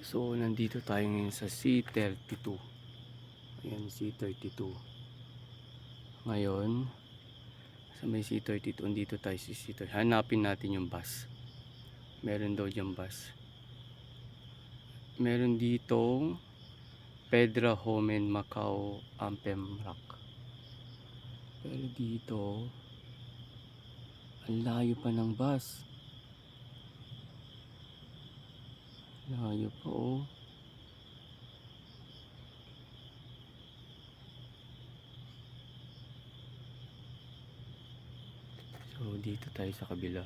So nandito tayo ngayon sa C32. Ayan, C32. Ngayon sa may C32, dito tayo sa C32. Hanapin natin yung bus. Meron daw diyang bus. Meron ditong Pedra Homen Macau Ampem Rock. Pero dito ang layo pa ng bus. Layo pa oh. So dito tayo sa kabila.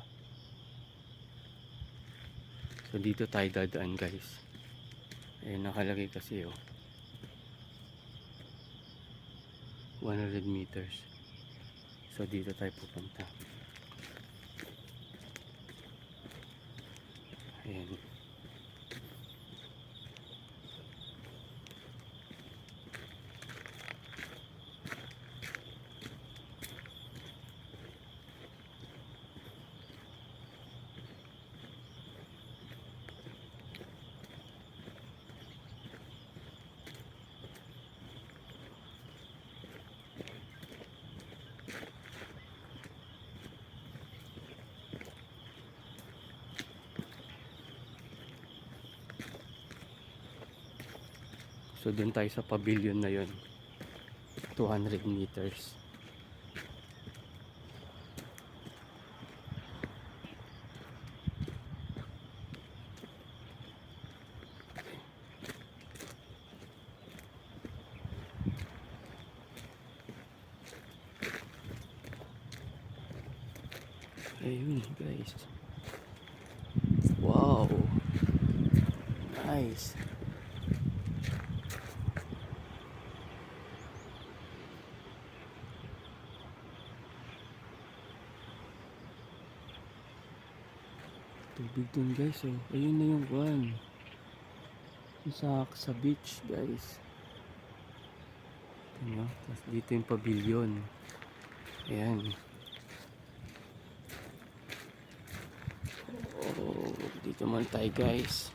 So dito tayo dadaan guys. Ayan nakalagay kasi oh. 100 meters. So dito tayo pupunta. Ayan. So doon tayo sa pavilion na yon, 200 meters. Ayun guys. Wow. Nice. Tubig dun guys oh. Ayun na yung one. Sa beach guys. Diba? Tapos dito yung pavilion. Ayan. Oh, dito man tayo guys.